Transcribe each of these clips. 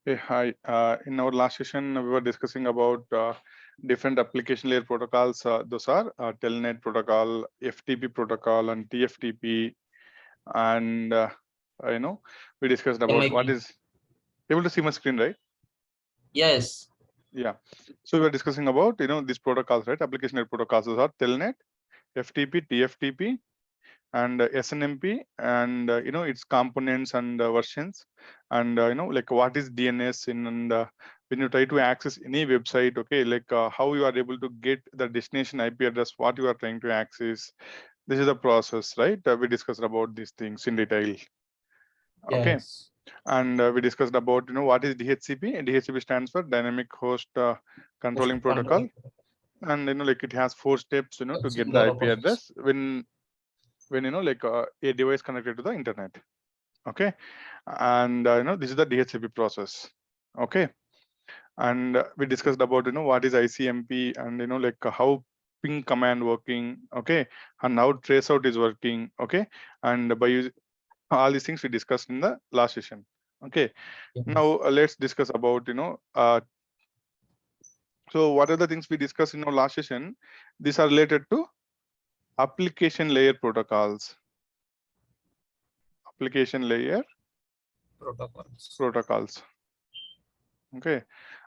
Hey, hi. In our last session, we were discussing about different application layer protocols. Those are Telnet protocol, FTP protocol, and TFTP. And we discussed about what MIP. is able to see my screen, right? Yes. Yeah. So we were discussing about these protocols, right? Application layer protocols. Those are Telnet, FTP, TFTP, and SNMP, and its components and versions, and like what is DNS in, and when you try to access any website, okay, like how you are able to get the destination IP address, what you are trying to access. This is the process, right? We discussed about these things in detail. Okay, Yes. and we discussed about what is DHCP. DHCP stands for Dynamic Host Host Controlling Protocol, control. and like it has 4 steps to That's get the data IP process. address when like a device connected to the internet. Okay, and this is the DHCP process. Okay, and we discussed about what is ICMP, and like how ping command working. Okay, and how traceout is working. Okay, and by using all these things we discussed in the last session. Okay, Yes. now let's discuss about so what are the things we discussed in our last session. These are related to application layer protocols. Application layer Protocols. protocols. Okay,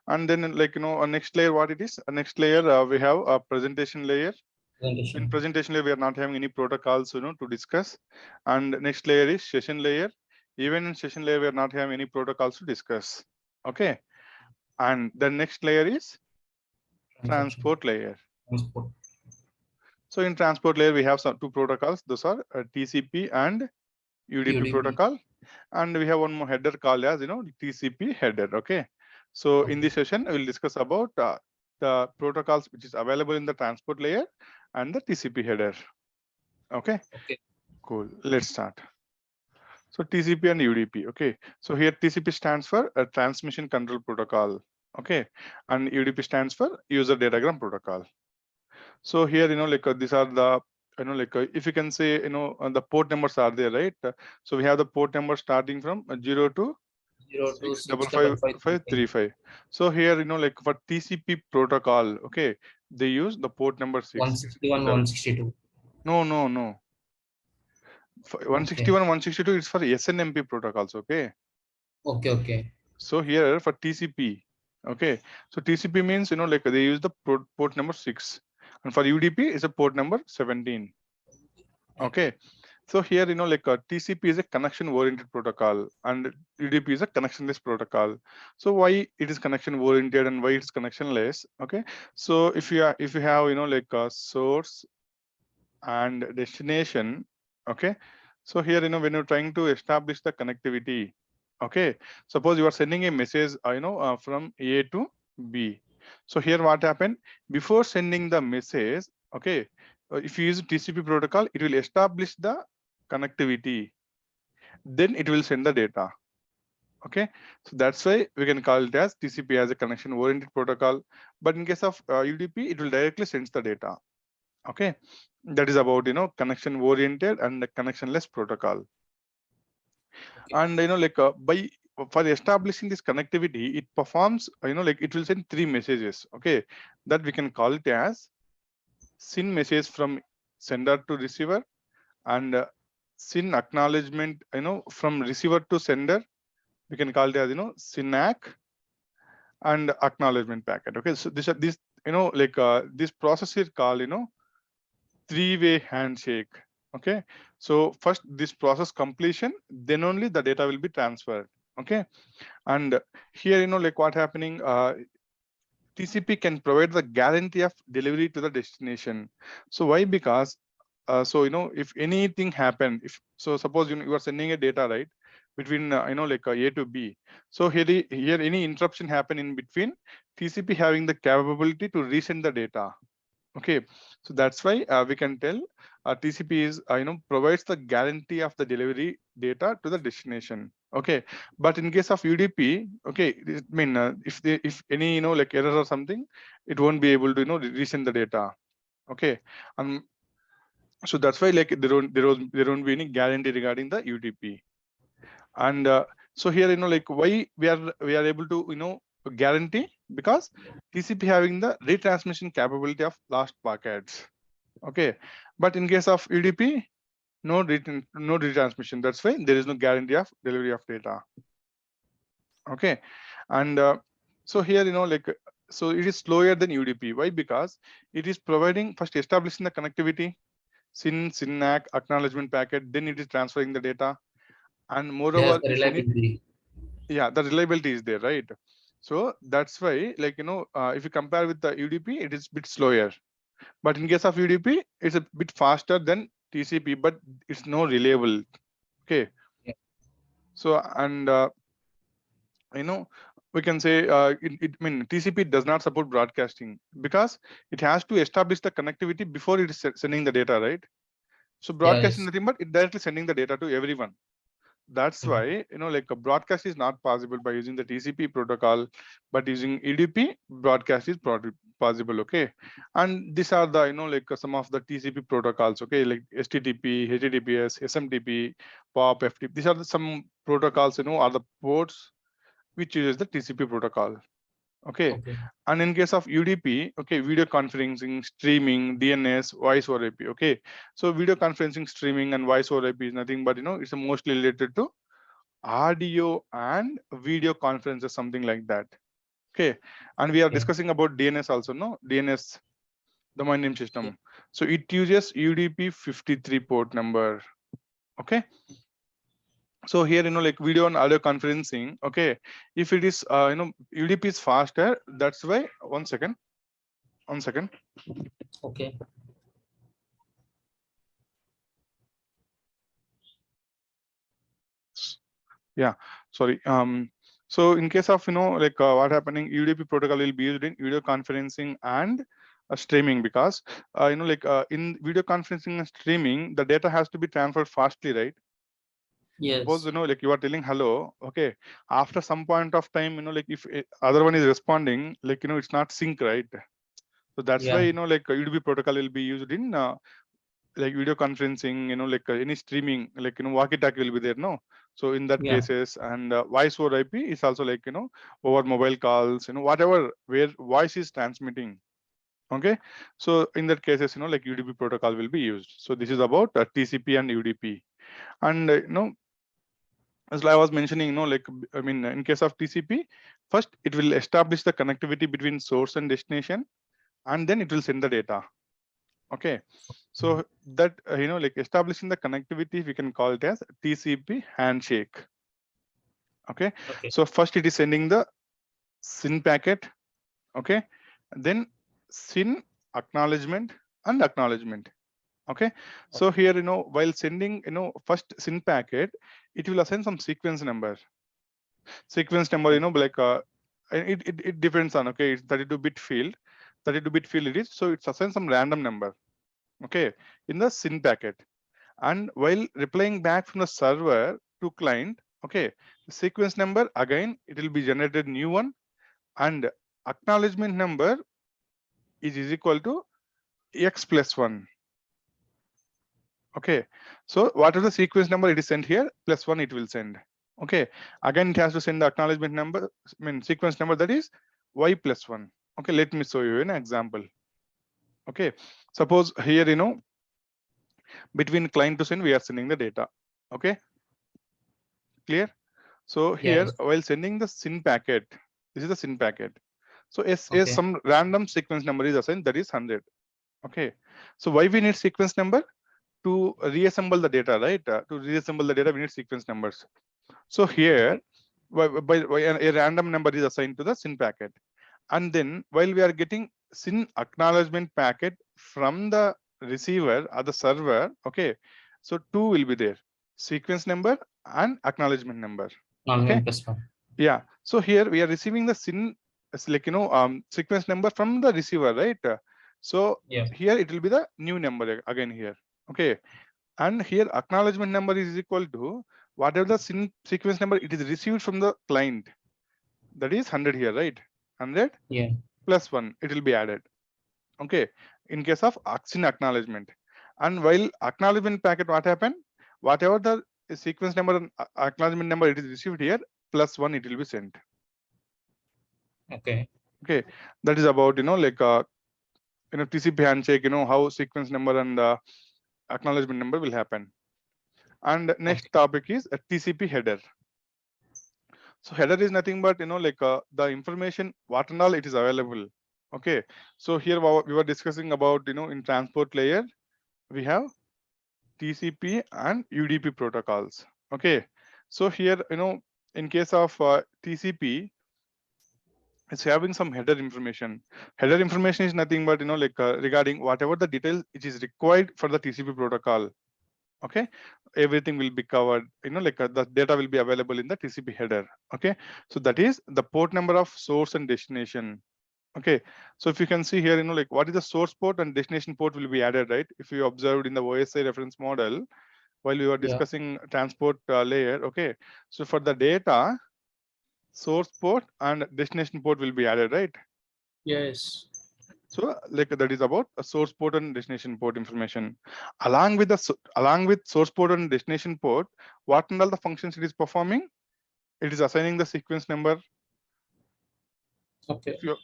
and then like a next layer, what it is, a next layer, we have a presentation layer. In Presentation. presentation layer we are not having any protocols to discuss. And next layer is session layer. Even in session layer we are not having any protocols to discuss. Okay, and the next layer is Transaction. transport layer. Transport. So in transport layer we have some two protocols. Those are TCP and UDP UDP. protocol, and we have one more header called as TCP header. Okay, so in Okay. this session we will discuss about the protocols which is available in the transport layer and the TCP header. Okay, Okay. cool. Let's start. So TCP and UDP. Okay, so here TCP stands for a transmission control protocol. Okay, and UDP stands for user datagram protocol. So here like these are the like if you can say the port numbers are there, right? So we have the port number starting from 0 to 0 to 6 double 6 five double 5 3 five 5. three five. So here like for TCP protocol, okay, they use the port number 6. 161, The 162. no. For Okay. 161, 162 is for SNMP protocols. Okay, Okay. Okay. so here for TCP, okay, so TCP means like they use the port number 6, and for UDP is a port number 17. Okay. Okay, so here like TCP is a connection oriented protocol and UDP is a connectionless protocol. So why it is connection oriented and why it's connectionless? Okay, so if you have like a source and destination. Okay, so here when you're trying to establish the connectivity, okay, suppose you are sending a message from A to B. So here what happened, before sending the message, okay, if you use TCP protocol, it will establish the connectivity, then it will send the data. Okay, so that's why we can call it as TCP as a connection oriented protocol. But in case of UDP, it will directly send the data. Okay, that is about connection oriented and the connectionless protocol. Okay. And like by for establishing this connectivity, it performs like it will send 3 messages. Okay, that we can call it as SYN message from sender to receiver, and SYN acknowledgement from receiver to sender, we can call it as SYNAC, and acknowledgement packet. Okay, so this like this process is called three-way handshake. Okay, so first this process completion, then only the data will be transferred. Okay, and here like what happening, TCP can provide the guarantee of delivery to the destination. So why? Because so if anything happen, if so suppose you are sending a data, right, between like A to B. So here any interruption happen in between, TCP having the capability to resend the data. Okay, so that's why we can tell TCP is provides the guarantee of the delivery data to the destination. Okay, but in case of UDP, okay, it mean if any like error or something, it won't be able to resend the data. Okay, and so that's why like there won't be any guarantee regarding the UDP. And So here, like why we are able to, guarantee, because TCP having the retransmission capability of last packets. Okay, but in case of UDP, no retransmission. That's why there is no guarantee of delivery of data. Okay, and so here, like, so it is slower than UDP. Why? Because it is providing, first establishing the connectivity, SYN-ACK acknowledgement packet, then it is transferring the data, and There's moreover, the if any, reliability. yeah, the reliability is there, right? So that's why, like, if you compare with the UDP, it is bit slower. But in case of UDP, it's a bit faster than TCP, but it's no reliable. Okay. Yeah. So, and you know we can say, I mean, TCP does not support broadcasting because it has to establish the connectivity before it is sending the data, right? So broadcasting Yes. nothing but it directly sending the data to everyone. That's Mm. why, like, a broadcast is not possible by using the TCP protocol, but using UDP broadcast is possible. Okay, and these are the, like, some of the TCP protocols. Okay, like HTTP, HTTPS, SMTP, POP, FTP. These are some protocols, are the ports which uses the TCP protocol. Okay, Okay. and in case of UDP, okay, video conferencing, streaming, DNS, voice over IP. Okay, so video conferencing, streaming, and voice over IP is nothing but, it's mostly related to audio and video conferences, something like that. Okay, and we are Okay. discussing about DNS also, no? DNS, domain name system. So it uses UDP 53 port number. Okay, so here, like, video and audio conferencing. Okay, if it is UDP is faster, that's why, one second. Okay. Yeah, sorry. So in case of, like, what happening, UDP protocol will be used in video conferencing and streaming, because like, in video conferencing and streaming, the data has to be transferred fastly, right? Suppose, Yes. like, you are telling hello. Okay, after some point of time, like, if other one is responding, like, it's not sync, right? So that's why, Yeah. like, UDP protocol will be used in like video conferencing, like, any streaming, like, walkie-talkie will be there, no? So in that Yeah. cases, and voice over IP is also, like, over mobile calls, whatever, where voice is transmitting. Okay, so in that cases, like, UDP protocol will be used. So this is about TCP and UDP. And as I was mentioning, like, I mean, in case of TCP, first it will establish the connectivity between source and destination, and then it will send the data. Okay, so that, like, establishing the connectivity, we can call it as TCP handshake. Okay, Okay. so first it is sending the SYN packet. Okay, then SYN acknowledgement and acknowledgement. Okay, so here, while sending, first SYN packet, it will assign some sequence number. Sequence number, like, it depends on, okay, it's 32-bit field. 32-bit field it is, so it's assigned some random number. Okay, in the SYN packet. And while replying back from the server to client, okay, the sequence number, again it will be generated new one, and acknowledgement number is equal to x plus 1. Okay, so whatever the sequence number it is sent here, plus 1 it will send. Okay, again it has to send the acknowledgement number, I mean, sequence number, that is y plus 1. Okay, let me show you an example. Okay, suppose here, between client to send, we are sending the data. Okay, clear? So here, Yes. while sending the SYN packet, this is the SYN packet. So as Okay. some random sequence number is assigned, that is 100. Okay, so why we need sequence number? To reassemble the data, right? To reassemble the data, we need sequence numbers. So here, by a random number is assigned to the SYN packet. And then while we are getting SYN acknowledgement packet from the receiver or the server, okay, so two will be there, sequence number and acknowledgement number. Okay, Non plus one. yeah. So here we are receiving the SYN, like, sequence number from the receiver, right? So Yeah. here it will be the new number again here. Okay, and here acknowledgement number is equal to whatever the SYN sequence number it is received from the client, that is 100 here, right? 100 Yeah. plus 1, it will be added. Okay, in case of SYN acknowledgement. And while acknowledgement packet, what happened? Whatever the a sequence number and acknowledgement number it is received here, +1 it will be sent. Okay. Okay, that is about like TCP handshake, how sequence number and acknowledgement number will happen. And next Okay. topic is a TCP header. So header is nothing but like the information what and all it is available. Okay, so here we were discussing about in transport layer we have TCP and UDP protocols. Okay, so here in case of TCP, it's having some header information. Header information is nothing but like regarding whatever the details it is required for the TCP protocol. Okay, everything will be covered. Like the data will be available in the TCP header. Okay, so that is the port number of source and destination. Okay, so if you can see here, like what is the source port and destination port will be added, right? If you observed in the OSI reference model while we were Yeah. discussing transport layer. Okay, so for the data, source port and destination port will be added, right? Yes. So like that is about a source port and destination port information. Along with source port and destination port, what and all the functions it is performing? It is assigning the sequence number. Okay. If you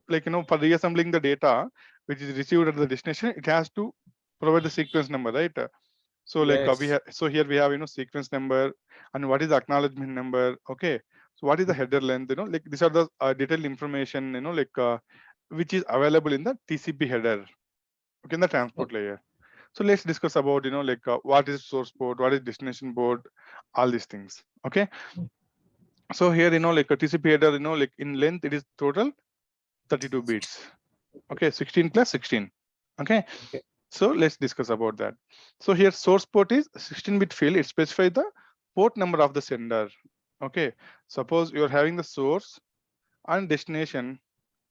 like for reassembling the data which is received at the destination, it has to provide the sequence number, right? So like we Yes. have, so here we have sequence number and what is the acknowledgement number. Okay, so what is the header length? Like these are the detailed information like which is available in the TCP header. Okay, in the transport layer. So let's discuss about like what is source port, what is destination port, all these things. Okay, so here like a TCP header like in length it is total 32 bits. Okay, 16 plus 16. Okay, Okay. so let's discuss about that. So here source port is 16-bit field. It specifies the port number of the sender. Okay, suppose you're having the source and destination.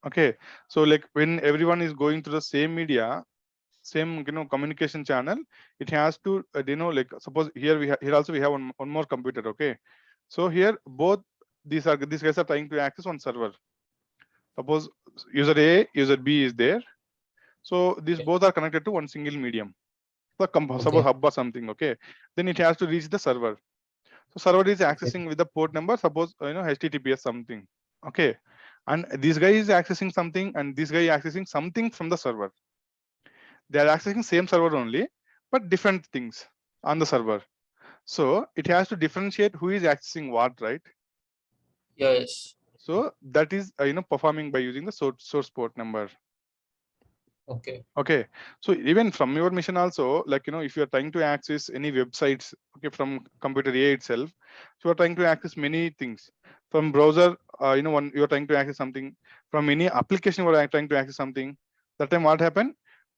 Okay, so like when everyone is going to the same media, same communication channel, it has to like suppose here here also we have one more computer. Okay, so here both these guys are trying to access one server. Suppose user A, user B is there. So these Okay. both are connected to one single medium. So suppose Okay. hub or something. Okay, then it has to reach the server. So server is Okay. accessing with the port number. Suppose HTTPS something. Okay, and this guy is accessing something, and this guy is accessing something from the server. They are accessing same server only, but different things on the server. So it has to differentiate who is accessing what, right? Yes. So that is performing by using the source port number. Okay. Okay, so even from your mission also, like if you are trying to access any websites, okay, from computer A itself, so you are trying to access many things from browser. When you are trying to access something from any application, you are trying to access something. That time, what happened?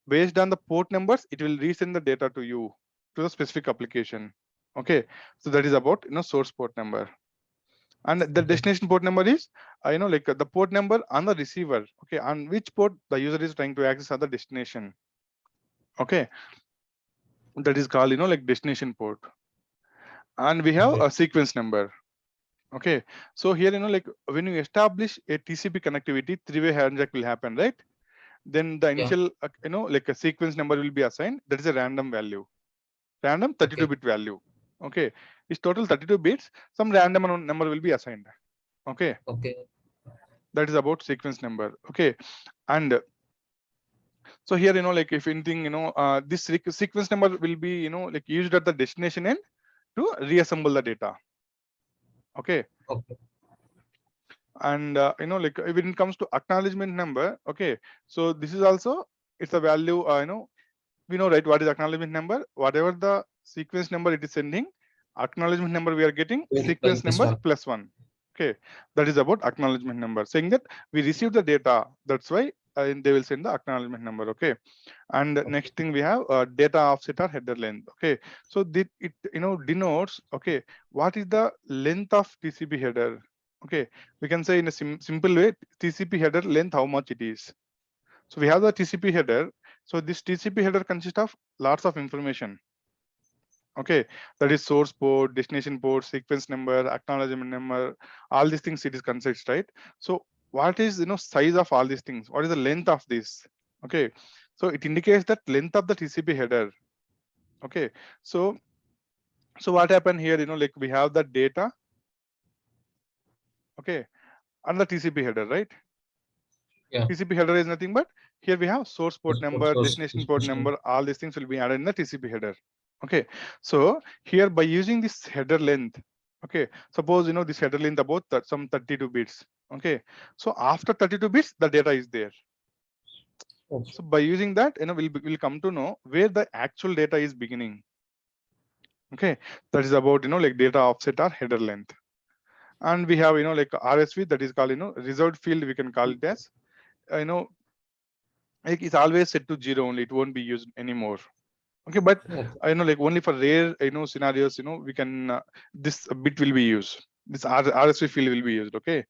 Based on the port numbers, it will resend the data to you to the specific application. Okay, so that is about source port number. And the Okay. destination port number is like the port number on the receiver. Okay, on which port the user is trying to access other destination. Okay, that is called like destination port. And we have Okay. a sequence number. Okay, so here like when you establish a TCP connectivity, three-way handshake will happen, right? Then the Yeah. initial like a sequence number will be assigned. That is a random value, random Okay. 32-bit value. Okay, it's total 32 bits. Some random number will be assigned. Okay, Okay. that is about sequence number. Okay, and so here like if anything this sequence number will be like used at the destination end to reassemble the data. Okay, Okay. and like when it comes to acknowledgement number. Okay, so this is also it's a value we know, right, what is acknowledgement number. Whatever the sequence number it is sending, acknowledgement number we are getting Very plus sequence this number one. +1. Okay, that is about acknowledgement number, saying that we received the data. That's why they will send the acknowledgement number. Okay, and Okay. next thing we have data offset or header length. Okay, so it denotes okay what is the length of TCP header. Okay, we can say in a simple way TCP header length how much it is. So we have the TCP header. So this TCP header consists of lots of information. Okay, that is source port, destination port, sequence number, acknowledgement number, all these things it is consists, right? So what is size of all these things? What is the length of this? Okay, so it indicates that length of the TCP header. Okay, so So what happened here, like we have the data, okay, and the TCP header, right? Yeah. TCP header is nothing but here we have source port number, Source destination port destination. number, all these things will be added in the TCP header. Okay, so here by using this header length, okay, suppose this header length about some 32 bits. Okay, so after 32 bits, the data is there. Okay. So by using that, we'll come to know where the actual data is beginning. Okay, that is about like data offset or header length. And we have like RSV, that is called reserved field, we can call it as you know like it's always set to 0 only, it won't be used anymore. Okay, but Okay. like only for rare scenarios, we can this bit will be used, this RSV field will be used. Okay,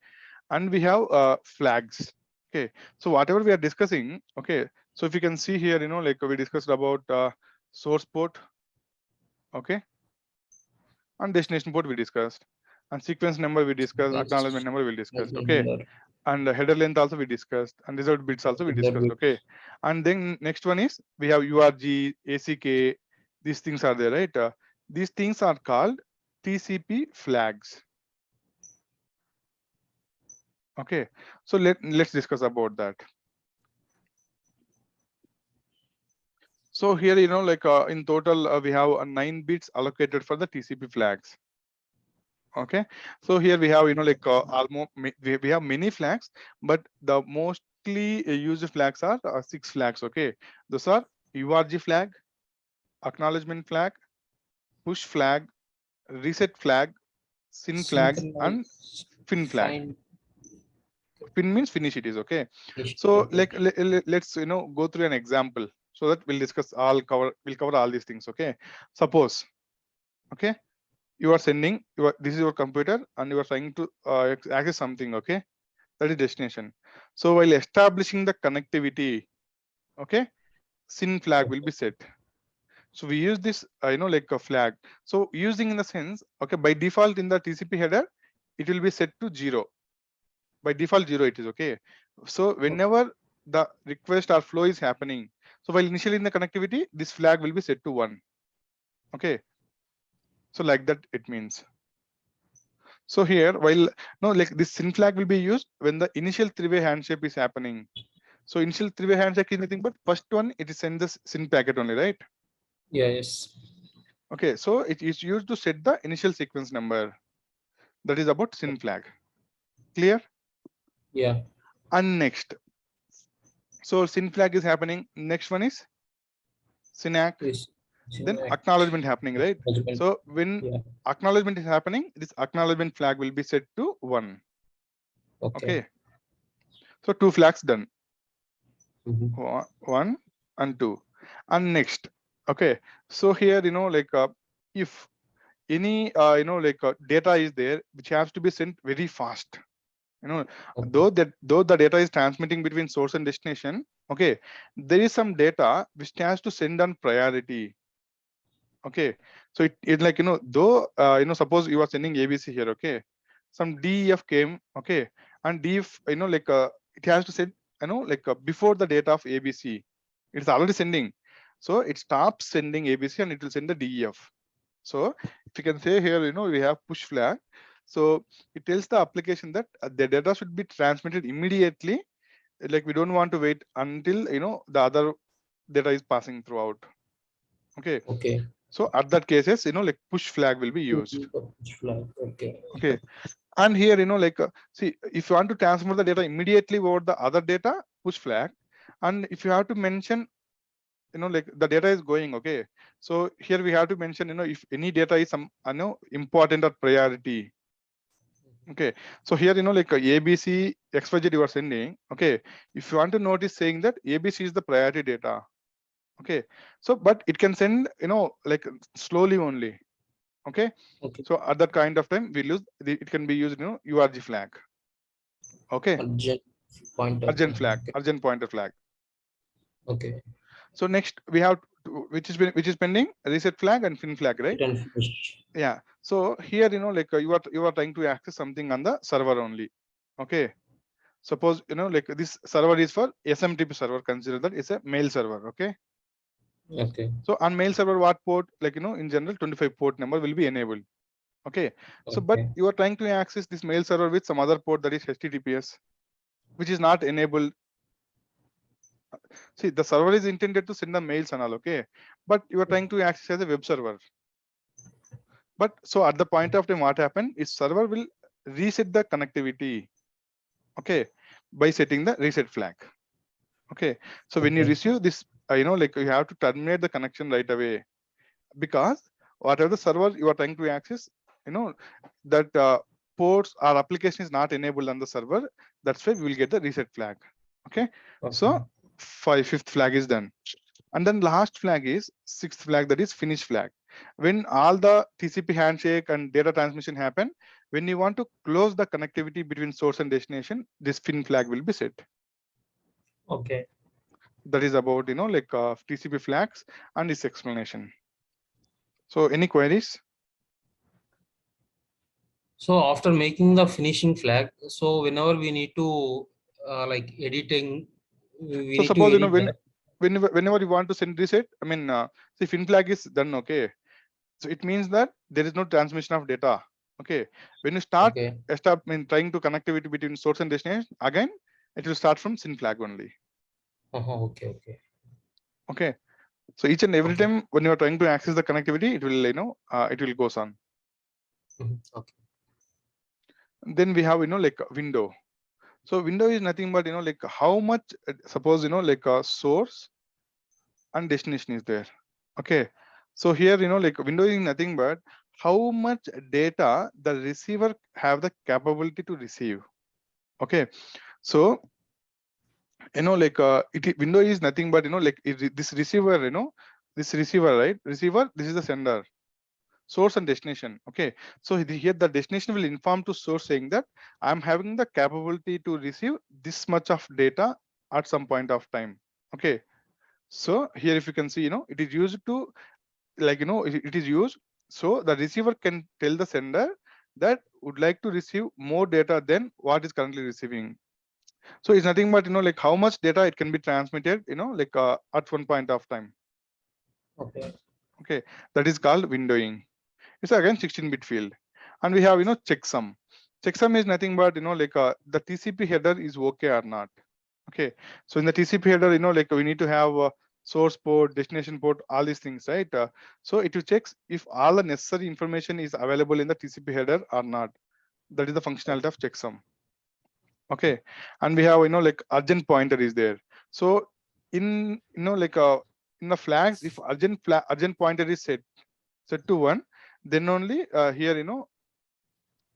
and we have flags. Okay, so whatever we are discussing, okay, so if you can see here, like we discussed about source port, okay, and destination port we discussed, and sequence number we discussed, acknowledgement Yes. number we discussed. Movement Okay, number. and header length also we discussed, and reserved bits also we Header discussed. bits. Okay, and then next one is we have URG, ACK, these things are there, right? These things are called TCP flags. Okay, so let's discuss about that. So here, like in total, we have 9 bits allocated for the TCP flags. Okay, so here we have like almost we have many flags, but the mostly used flags are 6 flags. Okay, those are URG flag, acknowledgement flag, push flag, reset flag, sin flag, and Synchronize. fin flag. Find. Fin means finish it is. Okay, List. so Okay. like let's go through an example so that we'll discuss we'll cover all these things. Okay, suppose, okay, you are sending this is your computer and you are trying to access something. Okay, that is destination. So while establishing the connectivity, okay, sin flag will be set. So we use this like a flag. So using in the sense, okay, by default in the TCP header it will be set to 0. By default 0 it is. Okay, so whenever the request or flow is happening, so while initially in the connectivity this flag will be set to 1. Okay, so like that it means. So here, while no, like this sin flag will be used when the initial three-way handshake is happening. So initial three-way handshake is nothing but first one it is send the sin packet only, right? Yes. Okay, so it is used to set the initial sequence number. That is about sin flag. Clear? Yeah. And next, so sin flag is happening. Next one is synac. Yes. Then Synac. acknowledgement happening, right? Acknowledgement. So when Yeah. acknowledgement is happening, this acknowledgement flag will be set to 1. Okay. Okay, so 2 flags done. Mm-hmm. 1 and 2. And next, okay, so here like if any like data is there which has to be sent very fast, Okay. though the data is transmitting between source and destination, okay, there is some data which has to send on priority. Okay, so it like though suppose you are sending ABC here. Okay, some DEF came. Okay, and DEF like it has to send like before the data of ABC, it's already sending, so it stops sending ABC and it will send the DEF. So if you can say here, we have push flag. So it tells the application that the data should be transmitted immediately. Like we don't want to wait until the other data is passing throughout. Okay, Okay. so at that cases, like push flag will be used. Push flag. Okay. Okay, and here like see, if you want to transfer the data immediately over the other data, push flag, and if you have to mention like the data is going. Okay, so here we have to mention if any data is some important or priority. Okay, so here like ABC XYZ you are sending. Okay, if you want to notice saying that ABC is the priority data. Okay, so but it can send like slowly only. Okay, Okay. so at that kind of time we'll use it can be used URG flag. Okay, Urgent pointer urgent flag. flag, Okay. urgent pointer flag. Okay. So next we have which is pending reset flag and fin flag, right? Hit and finish. Yeah, so here like you are trying to access something on the server only. Okay, suppose like this server is for SMTP server, consider that it's a mail server. Okay, Okay. So on mail server, what port, like, in general, 25 port number will be enabled. Okay. So, but Okay. you are trying to access this mail server with some other port, that is HTTPS, which is not enabled. See, the server is intended to send the mails and all, okay, but you are trying to access as a web server. But so at the point of time, what happened is server will reset the connectivity, okay, by setting the reset flag. Okay. So when you Okay. receive this, like, you have to terminate the connection right away, because whatever the server you are trying to access, that ports or application is not enabled on the server. That's why we will get the reset flag. Okay. Okay. So fifth flag is done. And then last flag is sixth flag, that is finish flag. When all the TCP handshake and data transmission happen, when you want to close the connectivity between source and destination, this fin flag will be set. Okay. That is about, like, TCP flags and its explanation. So any queries? So after making the finishing flag, so whenever we need to like editing, we So need to suppose, edit that. whenever you want to send reset, I mean, see, fin flag is done. Okay. So it means that there is no transmission of data. Okay. When you start, Okay. trying to connectivity between source and destination, again, it will start from sin flag only. Okay. Okay. Okay. So each and every Okay. time when you are trying to access the connectivity, it will, it will goes on. Okay. Then we have, like, window. So window is nothing but, like, how much, suppose, like a source and destination is there. Okay. So here, like, window is nothing but how much data the receiver have the capability to receive. Okay. So, like, window is nothing but, like, this receiver, this receiver, right? Receiver, this is the sender, source and destination. Okay. So here the destination will inform to source saying that I'm having the capability to receive this much of data at some point of time. Okay. So here, if you can see, it is used to, like, it is used so the receiver can tell the sender that would like to receive more data than what is currently receiving. So it's nothing but, like, how much data it can be transmitted, like, at one point of time. Okay. Okay. That is called windowing. It's again 16-bit field. And we have, checksum. Checksum is nothing but, like, the TCP header is okay or not. Okay. So in the TCP header, like, we need to have source port, destination port, all these things, right? So it will check if all the necessary information is available in the TCP header or not. That is the functionality of checksum. Okay. And we have, like, urgent pointer is there. So in, like, in the flags, if urgent pointer is set to 1, then only here,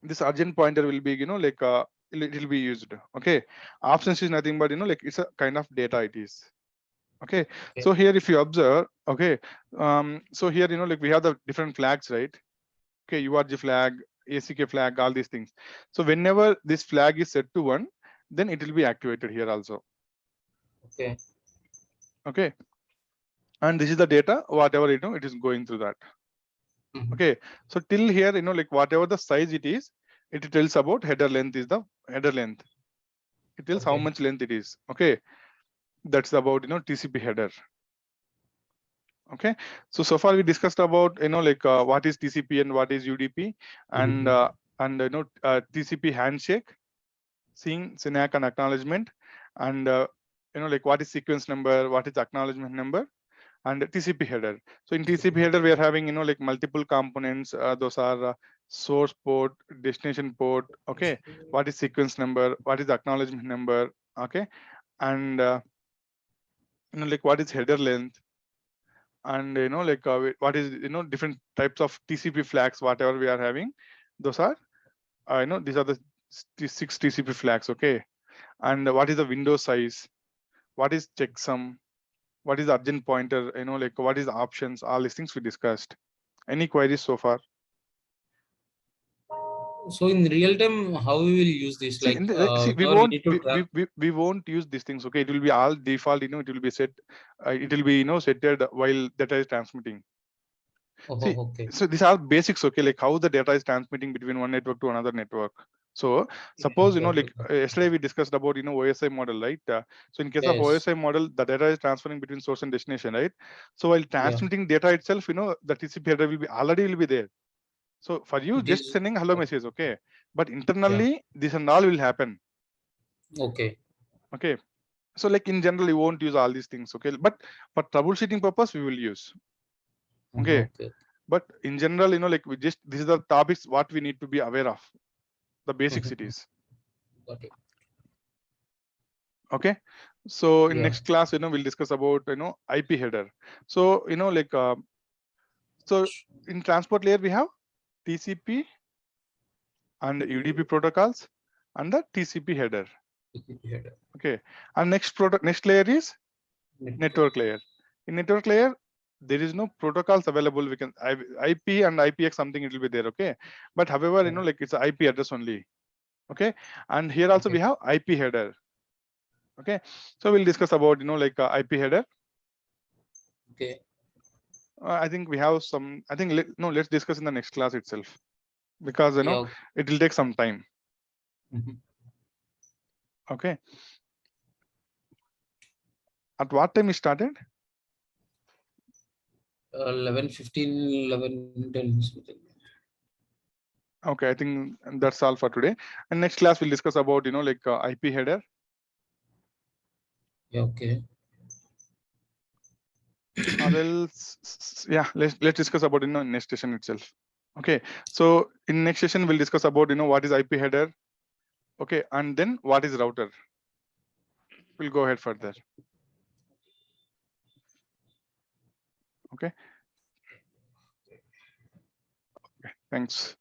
this urgent pointer will be, like, it will be used. Okay. Options is nothing but, like, it's a kind of data it is. Okay. Okay. So here, if you observe, okay, so here, like, we have the different flags, right? Okay, URG flag, ACK flag, all these things. So whenever this flag is set to 1, then it will be activated here also. Okay. Okay. And this is the data, whatever, it is going through that. Okay. So till here, like, whatever the size it is, it tells about header length is the header length. It tells how Okay. much length it is. Okay. That's about, TCP header. Okay. So far we discussed about, like, what is TCP and what is UDP, and TCP handshake, seeing SYNAC and acknowledgement, and like, what is sequence number, what is acknowledgement number, and TCP header. So in TCP header, we are having, like, multiple components. Those are source port, destination port. Okay. What is sequence number, what is acknowledgement number. Okay. And like, what is header length, and like, what is, different types of TCP flags, whatever we are having. Those are, these are the 6 TCP flags. Okay. And what is the window size, what is checksum, what is urgent pointer, like, what is the options, all these things we discussed. Any queries so far? So in real time, how we will use this? See, Like, see, we whenever we won't need to track. we won't use these things. Okay. It will be all default, it will be set, it will be, setted while data is transmitting. See, Okay. so these are basics. Okay. Like, how the data is transmitting between one network to another network. So suppose, like yesterday we discussed about, OSI model, right? So in case of Yes. OSI model, the data is transferring between source and destination, right? So while transmitting data itself, the TCP header will be already there. So for you, It just is sending hello message, okay? But internally, this and all will happen. okay. Okay. So like in general, you won't use all these things, okay? But for troubleshooting purpose, we will use. Okay. Okay. But in general, like these are the topics what we need to be aware of. The basics it is. Got it. Okay. So in Yeah. next class, we'll discuss about, IP header. So, like, so in transport layer, we have TCP and UDP protocols and the TCP header. TCP header. Okay. And next layer is network layer. In network layer, there is no protocols available. We can IP and IPX something it will be there. Okay. But however, like it's an IP address only. Okay. And here also we have IP header. Okay. So we'll discuss about, like IP header. Okay. I think we have some. I think let's discuss in the next class itself, because it will take some time. Okay. At what time we started? 11:15, 11:10 something. Okay, I think that's all for today. And next class we'll discuss about, like IP header. Yeah. Okay. Let's discuss about, next session itself. Okay. So in next session we'll discuss about, what is IP header. Okay, and then what is router. We'll go ahead further. Okay. Thanks.